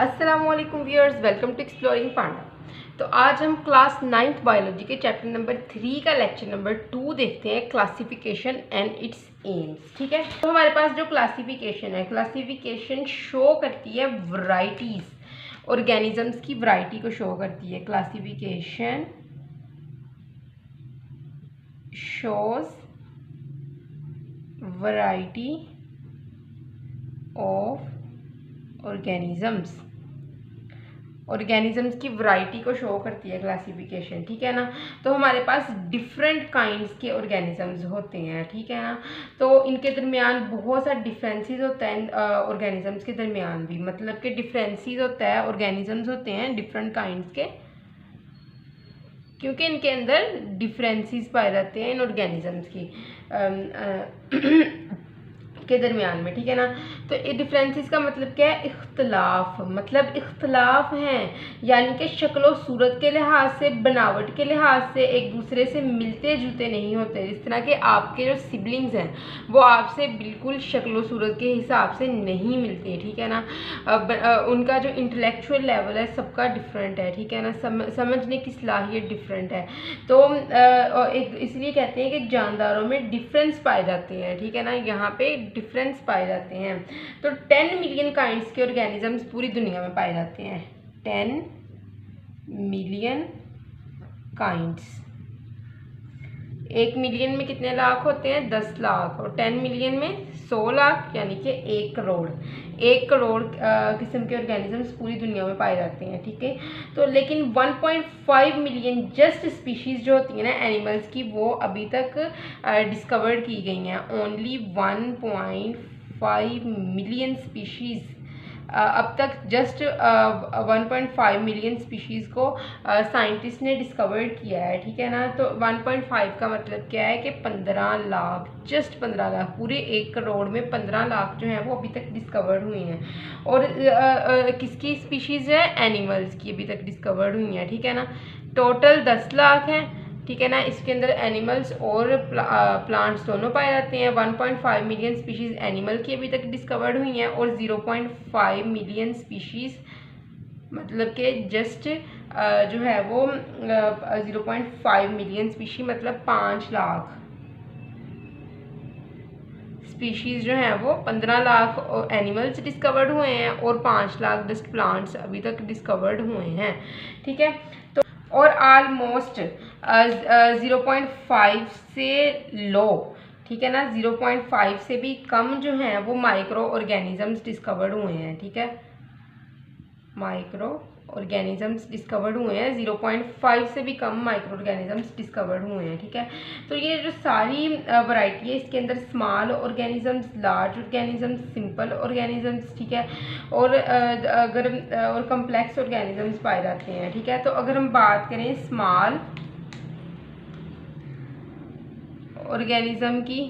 अस्सलाम वालेकुम viewers, welcome to exploring पांडा। तो आज हम क्लास 9th बायोलॉजी के चैप्टर नंबर 3 का लेक्चर नंबर 2 देखते हैं, क्लासिफिकेशन एंड इट्स एम्स। ठीक है, तो हमारे पास जो क्लासिफिकेशन है, क्लासिफिकेशन शो करती है वैरायटीज, ऑर्गेनिजम्स की वैरायटी को शो करती है। Classification shows variety of organisms की वैरायटी को शो करती है क्लासिफिकेशन। ठीक है ना, तो हमारे पास डिफरेंट काइंड्स के ऑर्गेनिजम्स होते हैं। ठीक है ना, तो इनके दरमियान बहुत सा डिफरेंसेस होता है, ऑर्गेनिजम्स के दरमियान भी, मतलब कि डिफरेंसेस होता है, ऑर्गेनिजम्स होते हैं डिफरेंट काइंड्स के, क्योंकि इनके अंदर डिफरेंसेस पाए जाते हैं इन ऑर्गेनिजम्स की के दरमियान में। ठीक है ना, तो ये डिफरेंसेस का मतलब क्या है? इख्तलाफ, मतलब इख्तलाफ हैं, यानी कि शक्लो सूरत के लिहाज से, बनावट के लिहाज से एक दूसरे से मिलते जुलते नहीं होते। इस तरह के आपके जो सिबलिंग्स हैं वो आपसे बिल्कुल शक्लो सूरत के हिसाब से नहीं मिलते। ठीक है ना, उनका जो इंटेलेक्चुअल लेवल है सबका डिफरेंट है। ठीक है ना, समझने की सलाहियत डिफरेंट है। तो एक इसलिए कहते हैं कि जानदारों में डिफरेंस पाए जाते हैं। ठीक है ना, यहाँ पे डिफरेंस पाए जाते हैं। तो 10 मिलियन काइंड्स के ऑर्गेनिजम्स पूरी दुनिया में पाए जाते हैं। 10 मिलियन काइंड्स। 1 मिलियन में कितने लाख होते हैं? 10 लाख। और 10 मिलियन में 100 लाख, यानी कि 1 करोड़। 1 करोड़ किस्म के ऑर्गेनिजम्स पूरी दुनिया में पाए जाते हैं। ठीक है, तो लेकिन 1.5 मिलियन जस्ट स्पीशीज़ जो होती हैं ना एनिमल्स की, वो अभी तक डिस्कवर्ड की गई हैं। ओनली 1.5 मिलियन स्पीशीज़ अब तक जस्ट 1.5 मिलियन स्पीशीज़ को साइंटिस्ट ने डिस्कवर्ड किया है। ठीक है ना, तो 1.5 का मतलब क्या है कि 15 लाख, जस्ट 15 लाख, पूरे 1 करोड़ में 15 लाख जो हैं वो अभी तक डिस्कवर्ड हुई हैं। और किसकी स्पीशीज़ है? एनिमल्स की अभी तक डिस्कवर्ड हुई हैं। ठीक है ना, टोटल 10 लाख हैं। ठीक है ना, इसके अंदर एनिमल्स और प्लांट्स दोनों पाए जाते हैं। 1.5 मिलियन स्पीशीज़ एनिमल की अभी तक डिस्कवर्ड हुई हैं, और 0.5 मिलियन स्पीशीज़, मतलब कि जस्ट जो है वो 0.5 मिलियन स्पीशी, मतलब 5 लाख स्पीशीज़ जो हैं वो 15 लाख एनिमल्स डिस्कवर्ड हुए हैं, और 5 लाख जस्ट प्लांट्स अभी तक डिस्कवर्ड हुए हैं। ठीक है, तो और आलमोस्ट 0.5 से लो, ठीक है ना, 0.5 से भी कम जो हैं वो माइक्रो ऑर्गेनिजम्स डिस्कवर्ड हुए हैं। ठीक है, माइक्रो ऑर्गेनिजम्स डिस्कवर्ड हुए हैं, 0.5 से भी कम माइक्रो ऑर्गेनिजम्स डिस्कवर्ड हुए हैं। ठीक है, तो ये जो सारी वैरायटी है, इसके अंदर small organisms, large organisms, simple organisms, ठीक है, और और कम्प्लेक्स ऑर्गेनिजम्स पाए जाते हैं। ठीक है, तो अगर हम बात करें स्मॉल ऑर्गेनिज्म की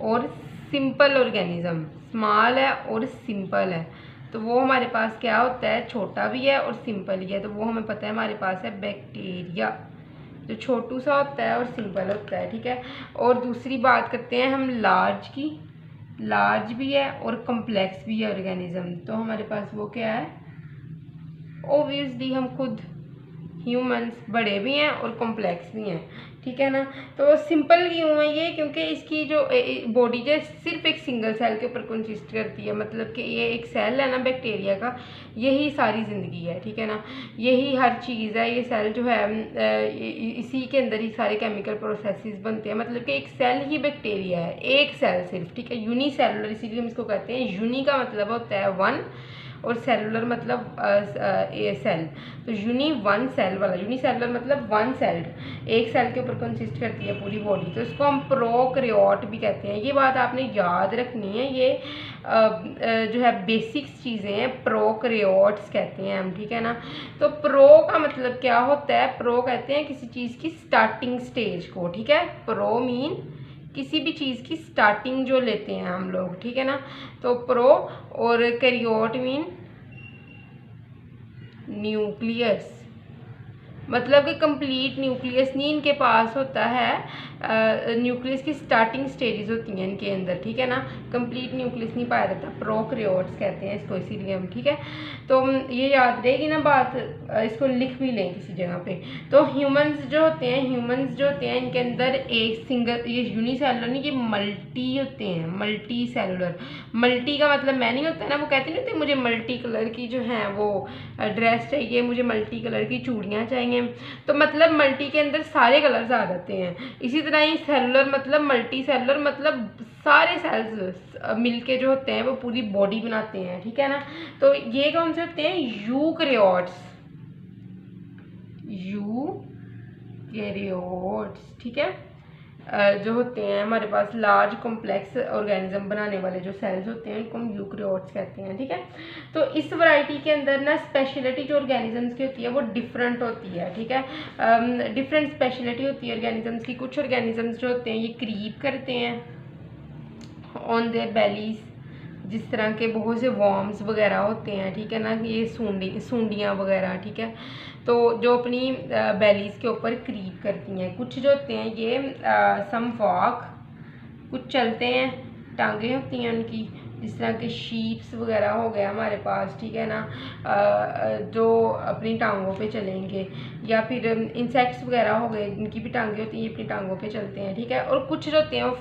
और सिंपल ऑर्गेनिज्म, स्मॉल है और सिंपल है, तो वो हमारे पास क्या होता है? छोटा भी है और सिंपल ही है। तो वो हमें पता है, हमारे पास है बैक्टीरिया, जो छोटू सा होता है और सिंपल होता है। ठीक है, और दूसरी बात करते हैं हम लार्ज की। लार्ज भी है और कम्प्लेक्स भी है ऑर्गेनिज्म। तो हमारे पास वो क्या है? ओब्वियसली हम खुद ह्यूमंस बड़े भी हैं और कॉम्प्लेक्स भी हैं। ठीक है ना, तो सिंपल क्यों है ये? क्योंकि इसकी जो बॉडी जो सिर्फ एक सिंगल सेल के ऊपर कंसिस्ट करती है, मतलब कि ये एक सेल है ना बैक्टीरिया का, यही सारी ज़िंदगी है। ठीक है ना, यही हर चीज़ है। ये सेल जो है इसी के अंदर ही सारे केमिकल प्रोसेसेस बनते हैं, मतलब कि एक सेल ही बैक्टीरिया है, एक सेल सिर्फ। ठीक है, यूनिसेलुलर इसीलिए हम इसको कहते हैं। यूनी का मतलब होता है 1 और सेलुलर मतलब सेल, तो वन सेल वाला, यूनिसेलुलर मतलब 1 सेल्ड, एक सेल के ऊपर कंसिस्ट करती है पूरी बॉडी। तो इसको हम प्रोकैरियोट भी कहते हैं। ये बात आपने याद रखनी है, ये जो है बेसिक्स चीज़ें हैं, प्रोकैरियोट्स कहते हैं हम। ठीक है ना, तो प्रो का मतलब क्या होता है? प्रो कहते हैं किसी चीज़ की स्टार्टिंग स्टेज को। ठीक है, प्रो मीन किसी भी चीज़ की स्टार्टिंग जो लेते हैं हम लोग। ठीक है ना, तो प्रो, और कैरियोट मीन न्यूक्लियस, मतलब कि कंप्लीट न्यूक्लियस नहीं इनके पास होता है, न्यूक्लियस की स्टार्टिंग स्टेजेस होती हैं इनके अंदर, ठीक है ना, कंप्लीट न्यूक्लियस नहीं पाया जाता, प्रोकैरियोट्स कहते हैं इसको, इसीलिए हम, ठीक है। तो ये याद रहेगी ना बात, इसको लिख भी लें किसी जगह पे। तो ह्यूमंस जो होते हैं इनके अंदर एक सिंगल, ये यूनिसेलुलर नहीं, ये मल्टी होते हैं, मल्टी सेलुलर। मल्टी का मतलब मैनी होता है ना, वो कहते नहीं होते मुझे मल्टी कलर की जो है वो ड्रेस चाहिए, मुझे मल्टी कलर की चूड़ियाँ चाहिए, तो मतलब मल्टी के अंदर सारे कलर्स आ जाते हैं। इसी तरह ही सेलुलर मतलब मल्टी सेलुलर मतलब सारे सेल्स मिलके जो होते हैं वो पूरी बॉडी बनाते हैं, ठीक है ना। तो ये कौन से होते हैं, यूकैरियोट्स, यूकैरियोट्स, ठीक है। जो होते हैं हमारे पास लार्ज कॉम्प्लेक्स ऑर्गेनिज्म बनाने वाले जो सेल्स होते हैं उनको हम यूकैरियोट्स कहते हैं, ठीक है। तो इस वैरायटी के अंदर ना स्पेशलिटी जो ऑर्गेनिजम्स की होती है वो डिफरेंट होती है, ठीक है। डिफरेंट स्पेशलिटी होती है ऑर्गेनिजम्स की। कुछ ऑर्गेनिजम्स जो होते हैं ये क्रीप करते हैं ऑन देयर बेलीज, जिस तरह के बहुत से वॉर्म्स वगैरह होते हैं, ठीक है ना, ये सूंडियाँ वगैरह, ठीक है। तो जो अपनी बेलीज के ऊपर क्रीप करती हैं। कुछ जो होते हैं ये सम वॉक, कुछ चलते हैं, टांगें होती हैं उनकी, जिस तरह के शीप्स वगैरह हो गया हमारे पास, ठीक है ना, जो अपनी टांगों पे चलेंगे, या फिर इंसेक्ट्स वगैरह हो गए जिनकी भी टांगें होती हैं, ये अपनी टांगों पे चलते हैं, ठीक है। और कुछ जो होते हैं वो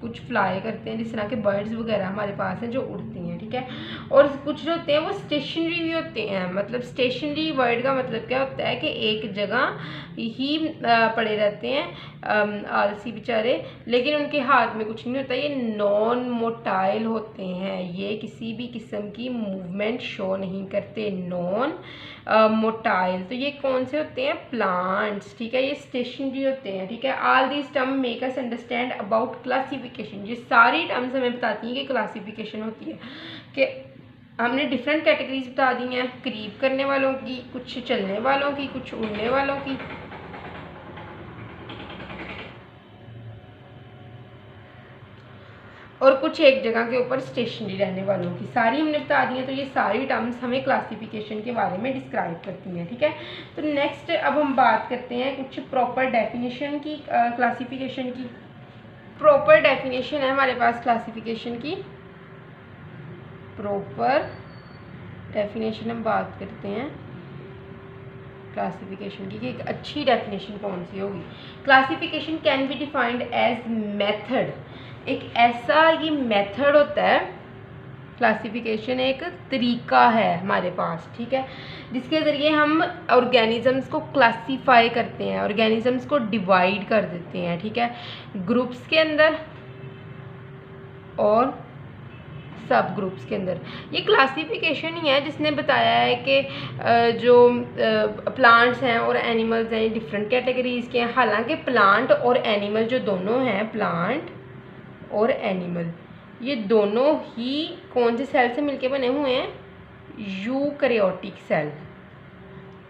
कुछ फ्लाई करते हैं, जिस तरह के बर्ड्स वगैरह हमारे पास हैं जो उड़ती हैं, ठीक है। और कुछ जो होते हैं वो स्टेशनरी भी होते हैं। मतलब स्टेशनरी वर्ड का मतलब क्या होता है कि एक जगह ही पड़े रहते हैं, आलसी बेचारे, लेकिन उनके हाथ में कुछ नहीं होता, ये नॉन मोटाइल होते हैं, ये किसी भी किस्म की मूवमेंट शो नहीं करते, नॉन मोटाइल। तो ये कौन से होते हैं, प्लांट्स, ठीक है, ये स्टेशनरी होते हैं, ठीक है। All these term make us understand about classification, ये सारी टर्म्स हमें बताती हैं कि क्लासिफिकेशन होती है, कि हमने डिफरेंट कैटेगरीज बता दी हैं, क्रीप करने वालों की, कुछ चलने वालों की, कुछ उड़ने वालों की, और कुछ एक जगह के ऊपर स्टेशनरी रहने वालों की, सारी हमने बता दी हैं। तो ये सारी टर्म्स हमें क्लासिफिकेशन के बारे में डिस्क्राइब करती हैं, ठीक है। तो नेक्स्ट अब हम बात करते हैं कुछ प्रॉपर डेफिनेशन की, क्लासिफिकेशन की। प्रॉपर डेफिनेशन है हमारे पास क्लासिफिकेशन की, प्रॉपर डेफिनेशन हम बात करते हैं क्लासिफिकेशन की कि एक अच्छी डेफिनेशन कौन सी होगी। Classification can be defined as method, एक ऐसा ये मेथड होता है, क्लासिफिकेशन एक तरीका है हमारे पास, ठीक है, जिसके ज़रिए हम ऑर्गेनिजम्स को क्लासीफाई करते हैं, ऑर्गेनिजम्स को डिवाइड कर देते हैं, ठीक है, ग्रुप्स के अंदर और सब ग्रुप्स के अंदर। ये क्लासिफिकेशन ही है जिसने बताया है कि जो प्लांट्स हैं और एनिमल्स हैं डिफरेंट कैटेगरीज के हैं। हालांकि प्लांट और एनिमल जो दोनों हैं, प्लांट और एनिमल, ये दोनों ही कौन से सेल से मिलके बने हुए हैं, यूकैरियोटिक सेल,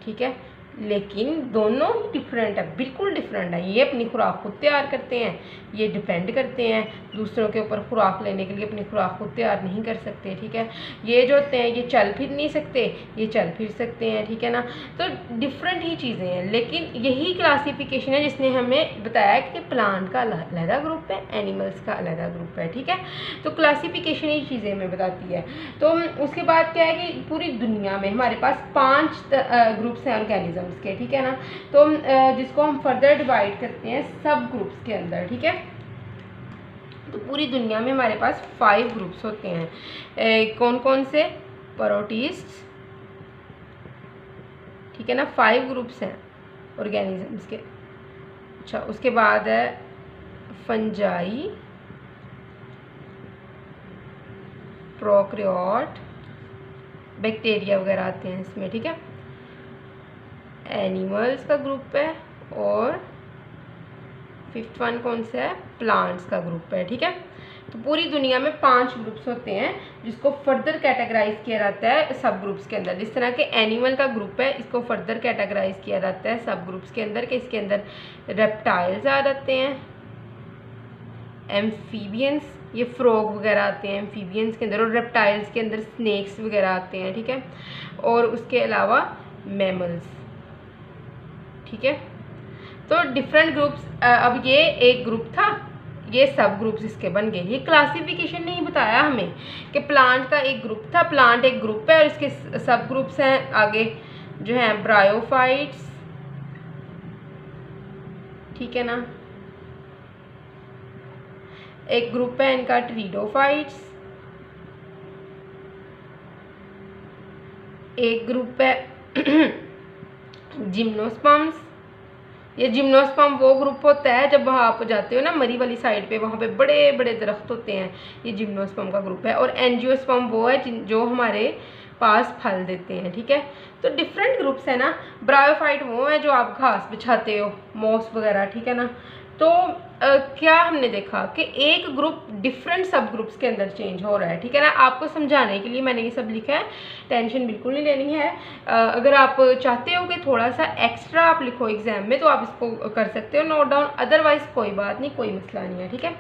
ठीक है। लेकिन दोनों ही डिफरेंट है, बिल्कुल डिफरेंट है। ये अपनी खुराक खुद तैयार करते हैं, ये डिपेंड करते हैं दूसरों के ऊपर खुराक लेने के लिए, अपनी खुराक खुद तैयार नहीं कर सकते, ठीक है। ये जो होते हैं ये चल फिर नहीं सकते, ये चल फिर सकते हैं, ठीक है ना। तो डिफरेंट ही चीज़ें हैं, लेकिन यही क्लासिफिकेशन है जिसने हमें बताया कि प्लांट का अलग ग्रुप है, एनिमल्स का अलग ग्रुप है, ठीक है। तो क्लासिफिकेशन ही चीज़ें हमें बताती है। तो उसके बाद क्या है कि पूरी दुनिया में हमारे पास 5 ग्रुप्स हैं ऑर्गेनिज्म के, ठीक है ना। तो जिसको हम फर्दर डिवाइड करते हैं सब ग्रुप्स के अंदर, ठीक है। तो पूरी दुनिया में हमारे पास 5 ग्रुप्स होते हैं। कौन कौन से, प्रोटिस्ट्स, ठीक है ना, 5 ग्रुप्स हैं ऑर्गेनिजम्स के। अच्छा, उसके बाद है फंजाई, प्रोकैरियोट, बैक्टीरिया वगैरह आते हैं इसमें, ठीक है। एनिमल्स का ग्रुप है, और 5th वन कौन सा है, प्लांट्स का ग्रुप है, ठीक है। तो पूरी दुनिया में 5 ग्रुप्स होते हैं जिसको फर्दर कैटेगराइज किया जाता है सब ग्रुप्स के अंदर। जिस तरह के एनिमल का ग्रुप है, इसको फर्दर कैटेगराइज किया जाता है सब ग्रुप्स के अंदर, कि इसके अंदर रेप्टाइल्स आ जाते हैं, एम्फीबियंस, ये फ्रॉग वगैरह आते हैं एम्फीबियंस के अंदर, और रेप्टाइल्स के अंदर स्नेक्स वगैरह आते हैं, ठीक है। और उसके अलावा मैमल्स, ठीक है। तो डिफरेंट ग्रुप्स, अब ये एक ग्रुप था, ये सब ग्रुप्स इसके बन गए। ये क्लासिफिकेशन नहीं बताया हमें कि प्लांट का एक ग्रुप था, प्लांट एक ग्रुप है और इसके सब ग्रुप्स हैं आगे जो हैं ब्रायोफाइट्स, ठीक है ना। एक ग्रुप है इनका ट्रीडोफाइट्स, एक ग्रुप है जिम्नोस्पर्म्स। ये जिम्नोस्पर्म वो ग्रुप होता है जब वहाँ आप जाते हो ना मरी वाली साइड पे, वहाँ पे बड़े बड़े दरख्त होते हैं, ये जिम्नोस्पर्म का ग्रुप है। और एंजियोस्पर्म वो है जो हमारे पास फल देते हैं, ठीक है। तो डिफरेंट ग्रुप्स है ना। ब्रायोफाइट वो है जो आप घास बिछाते हो, मॉस वगैरह, ठीक है ना। तो क्या हमने देखा कि एक ग्रुप डिफरेंट सब ग्रुप्स के अंदर चेंज हो रहा है, ठीक है ना। आपको समझाने के लिए मैंने ये सब लिखा है, टेंशन बिल्कुल नहीं लेनी है। अगर आप चाहते हो कि थोड़ा सा एक्स्ट्रा आप लिखो एग्जाम में तो आप इसको कर सकते हो नोट डाउन, अदरवाइज कोई बात नहीं, कोई मसला नहीं है, ठीक है।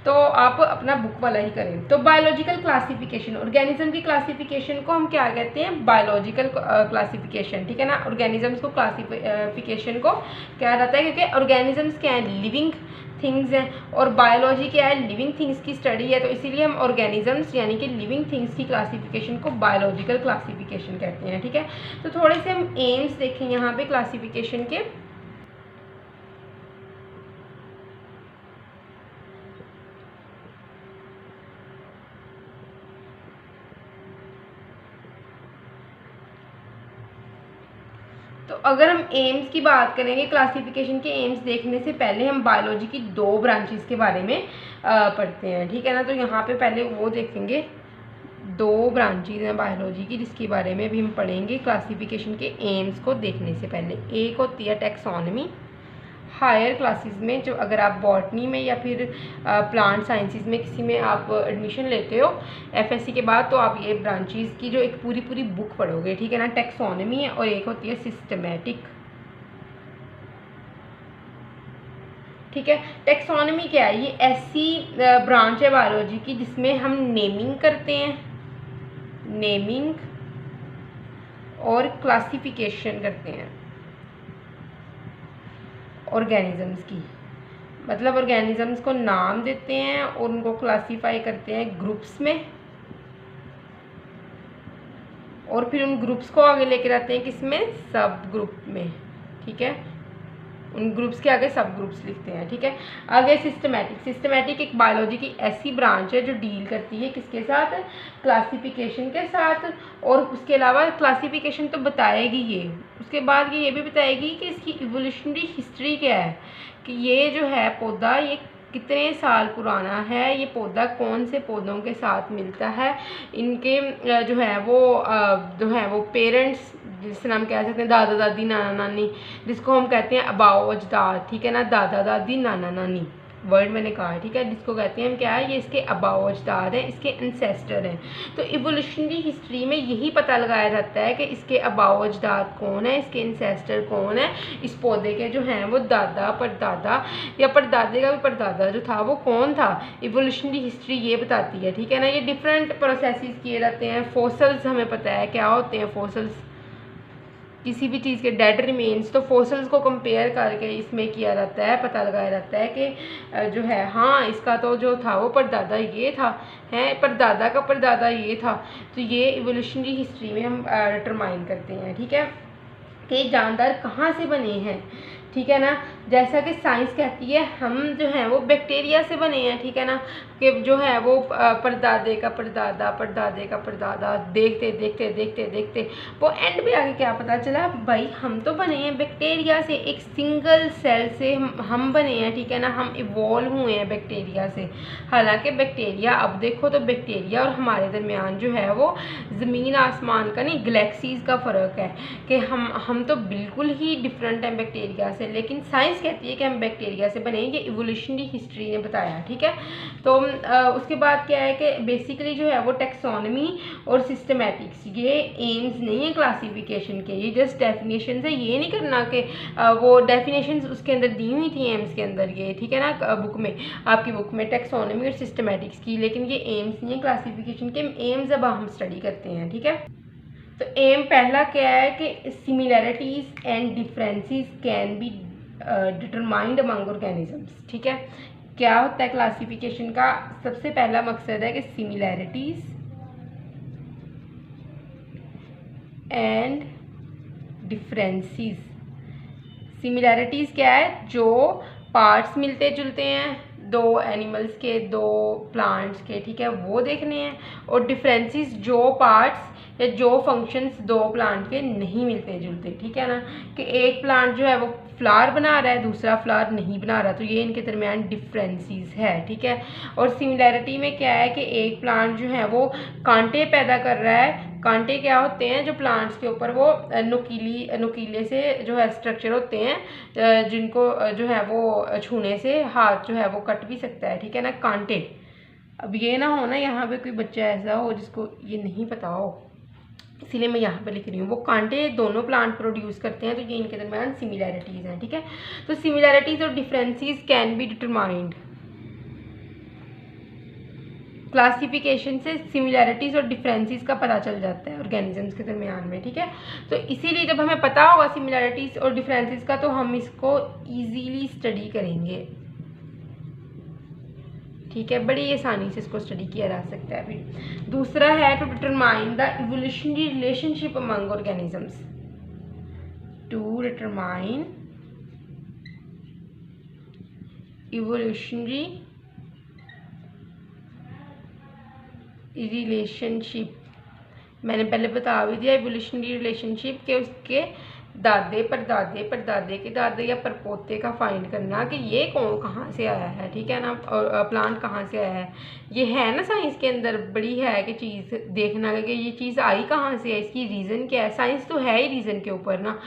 तो आप अपना बुक वाला ही करें। तो बायोलॉजिकल क्लासिफिकेशन, ऑर्गेनिज्म की क्लासिफिकेशन को हम क्या कहते हैं, बायोलॉजिकल क्लासिफिकेशन, ठीक है ना। ऑर्गेनिजम्स को क्लासिफिकेशन को क्या जाता है, क्योंकि ऑर्गेनिजम्स क्या है, लिविंग थिंग्स हैं, और बायोलॉजी क्या है, लिविंग थिंग्स की स्टडी है। तो इसीलिए हम ऑर्गेनिजम्स यानी कि लिविंग थिंग्स की क्लासिफिकेशन को बायोलॉजिकल क्लासिफिकेशन कहते हैं, ठीक है। तो थोड़े से हम एम्स देखें यहाँ पे क्लासिफिकेशन के। तो अगर हम एम्स की बात करेंगे, क्लासिफिकेशन के एम्स देखने से पहले हम बायोलॉजी की 2 ब्रांचेस के बारे में पढ़ते हैं, ठीक है ना। तो यहाँ पे पहले वो देखेंगे, 2 ब्रांचेस हैं बायोलॉजी की जिसके बारे में भी हम पढ़ेंगे क्लासिफिकेशन के एम्स को देखने से पहले। एक होती है टैक्सोनॉमी। हायर क्लासेस में जो अगर आप बॉटनी में या फिर प्लांट साइंसेस में किसी में आप एडमिशन लेते हो एफएससी के बाद, तो आप ये ब्रांचेस की जो एक पूरी बुक पढ़ोगे, ठीक है ना। टैक्सोनॉमी है और एक होती है सिस्टमैटिक, ठीक है। टैक्सोनॉमी क्या है, ये ऐसी ब्रांच है बायोलॉजी की जिसमें हम नेमिंग करते हैं, नेमिंग और क्लासिफिकेशन करते हैं ऑर्गेनिजम्स की। मतलब ऑर्गेनिजम्स को नाम देते हैं और उनको क्लासीफाई करते हैं ग्रुप्स में, और फिर उन ग्रुप्स को आगे लेकर आते हैं किसमें, सब ग्रुप में, ठीक है। उन ग्रुप्स के आगे सब ग्रुप्स लिखते हैं, ठीक है। आगे सिस्टमैटिक। सिस्टमैटिक एक बायोलॉजी की ऐसी ब्रांच है जो डील करती है किसके साथ, क्लासिफिकेशन के साथ। और उसके अलावा क्लासिफिकेशन तो बताएगी ये, उसके बाद ये भी बताएगी कि इसकी इवोल्यूशनरी हिस्ट्री क्या है, कि ये जो है पौधा ये कितने साल पुराना है, ये पौधा कौन से पौधों के साथ मिलता है, इनके जो है वो पेरेंट्स, जिससे हम कह सकते हैं दादा दादी नाना नानी, जिसको हम कहते हैं अबाओ अजदाद, ठीक है ना। दादा दादी नाना नानी वर्ड मैंने कहा है, ठीक है, जिसको कहते हैं हम क्या है, ये इसके अबाओ अजदाद हैं, इसके एंसेस्टर हैं। तो इवोल्यूशनरी हिस्ट्री में यही पता लगाया जाता है कि इसके अबाओ अजदाद कौन है, इसके एंसेस्टर कौन है, इस पौधे के जो हैं वो दादा परदादा या परदादे का भी परदादा जो था वो कौन था। इवोल्यूशनरी हिस्ट्री ये बताती है, ठीक है ना। ये डिफरेंट प्रोसेसेस किए जाते हैं। फॉसिल्स हमें पता है क्या होते हैं, फॉसिल्स किसी भी चीज़ के डेड रिमेन्स, तो फॉसिल्स को कंपेयर करके इसमें किया जाता है, पता लगाया जाता है कि जो है हाँ इसका तो जो था वो परदादा ये था, है परदादा का परदादा ये था। तो ये इवोल्यूशनरी हिस्ट्री में हम डिटरमाइन करते हैं, ठीक है, कि जानदार कहाँ से बने हैं, ठीक है ना। जैसा कि साइंस कहती है हम जो हैं वो बैक्टीरिया से बने हैं, ठीक है ना, कि जो है वो परदादे का परदादा परदादे का परदादा, देखते देखते देखते देखते वो एंड पे आके क्या पता चला, भाई हम तो बने हैं बैक्टीरिया से, एक सिंगल सेल से हम बने हैं, ठीक है ना। हम इवॉल्व हुए हैं बैक्टीरिया से। हालांकि बैक्टीरिया, अब देखो तो बैक्टीरिया और हमारे दरमियान जो है वो ज़मीन आसमान का नहीं, गैलेक्सीज़ का फ़र्क है, कि हम तो बिल्कुल ही डिफरेंट हैं बैक्टीरिया से। लेकिन साइंस कहती है कि हम बैक्टीरिया से बने, ये इवोल्यूशनरी हिस्ट्री ने बताया, ठीक है। तो उसके बाद क्या है कि बेसिकली जो है वो टैक्सोनॉमी और सिस्टमैटिक्स ये एम्स नहीं है क्लासिफिकेशन के, ये जस्ट डेफिनेशंस है। ये नहीं करना कि वो डेफिनेशंस उसके अंदर दी हुई थी एम्स के अंदर, ये ठीक है ना, बुक में, आपकी बुक में टैक्सोनॉमी और सिस्टमैटिक्स की, लेकिन ये एम्स नहीं है क्लासिफिकेशन के। एम्स अब हम स्टडी करते हैं, ठीक है। तो एम पहला क्या है कि similarities and differences can be determined among organisms. ठीक है, क्या होता है क्लासिफिकेशन का सबसे पहला मकसद है कि सिमिलैरिटीज एंड डिफरेंसेस। सिमिलैरिटीज क्या है, जो पार्ट्स मिलते जुलते हैं दो एनिमल्स के, दो प्लांट्स के, ठीक है, वो देखने हैं। और डिफरेंसेस जो पार्ट्स या जो फंक्शंस दो प्लांट के नहीं मिलते जुलते, ठीक है ना, कि एक प्लांट जो है वो फ्लावर बना रहा है, दूसरा फ्लावर नहीं बना रहा, तो ये इनके दरमियान डिफरेंसेस है। ठीक है, और सिमिलैरिटी में क्या है कि एक प्लांट जो है वो कांटे पैदा कर रहा है। कांटे क्या होते हैं, जो प्लांट्स के ऊपर वो नुकीले से जो है स्ट्रक्चर होते हैं, जिनको जो है वो छूने से हाथ जो है वो कट भी सकता है। ठीक है ना, कांटे। अब ये ना हो ना यहाँ पे कोई बच्चा ऐसा हो जिसको ये नहीं पता हो, इसीलिए मैं यहाँ पे लिख रही हूँ। वो कांटे दोनों प्लांट प्रोड्यूस करते हैं, तो ये इनके दरमियान सिमिलैरिटीज़ हैं। ठीक है, तो सिमिलैरिटीज़ और differences can be determined. Classification से सिमिलैरिटीज़ और डिफरेंसेस का पता चल जाता है ऑर्गेनिजम्स के दरमियान में। ठीक है, तो इसीलिए जब हमें पता होगा सिमिलैरिटीज़ और डिफरेंसेस का, तो हम इसको ईजीली स्टडी करेंगे। ठीक है, बड़ी आसानी से इसको स्टडी किया जा सकता है। फिर दूसरा है to determine the evolutionary relationship among organisms. To determine evolutionary relationship, मैंने पहले बता भी दिया इवोल्यूशनरी रिलेशनशिप के उसके दादे परदादे परदादे के दादे या परपोते का फाइंड करना कि ये कौन कहाँ से आया है। ठीक है ना, और प्लांट कहाँ से आया है, ये है ना साइंस के अंदर बड़ी है कि चीज़ देखना कि ये चीज़ आई कहाँ से है, इसकी रीज़न क्या है। साइंस तो है ही रीज़न के ऊपर ना,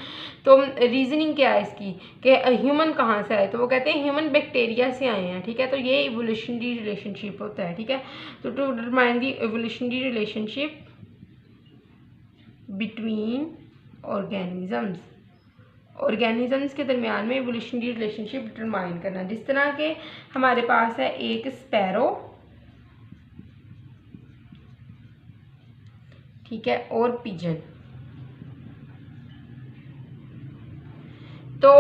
तो रीजनिंग क्या है इसकी कि ह्यूमन कहाँ से आए, तो वो कहते हैं ह्यूमन बैक्टीरिया से आए हैं। ठीक है, तो ये इवोल्यूशनरी रिलेशनशिप होता है। ठीक है, तो to determine the evolutionary relationship between organisms के दरमियान में इवोल्यूशनरी रिलेशनशिप डिटरमाइन करना। जिस तरह के हमारे पास है एक स्पैरो, ठीक है, और पिजन। तो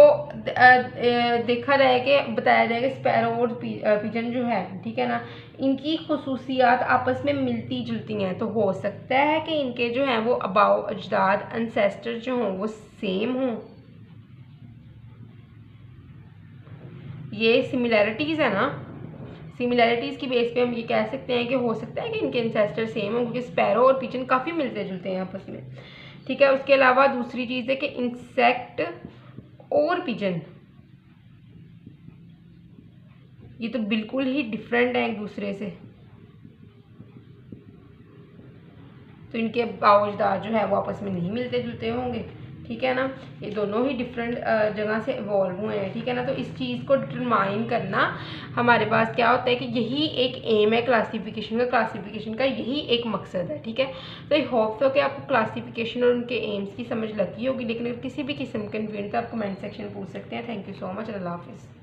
देखा जाए कि बताया जाए कि स्पैरो और पिजन जो है, ठीक है ना, इनकी खुसूसियात आपस में मिलती जुलती हैं। तो हो सकता है कि इनके जो हैं वो अबाव अजदाद एंसेस्टर जो हों वो सेम हों। ये सिमिलैरिटीज़ है ना, सिमिलैरिटीज़ की बेस पे हम ये कह सकते हैं कि हो सकता है कि इनके एंसेस्टर सेम हों, क्योंकि स्पैरो और पिजन काफ़ी मिलते जुलते हैं आपस में। ठीक है, उसके अलावा दूसरी चीज़ है कि इंसेक्ट और पिजन ये तो बिल्कुल ही डिफरेंट है एक दूसरे से, तो इनके अबावजदार जो है वो आपस में नहीं मिलते जुलते होंगे। ठीक है ना, ये दोनों ही डिफरेंट जगह से इवॉल्व हुए हैं। ठीक है ना, तो इस चीज़ को डिटरमाइन करना हमारे पास क्या होता है कि यही एक एम है क्लासिफिकेशन का यही एक मकसद है। ठीक है, तो आई होप तो कि आपको क्लासिफिकेशन और उनके एम्स की समझ लगी होगी, लेकिन अगर किसी भी किस्म के कन्फ्यूजन तो आप कमेंट सेक्शन में पूछ सकते हैं। थैंक यू सो मच, अल्लाह हाफिज़।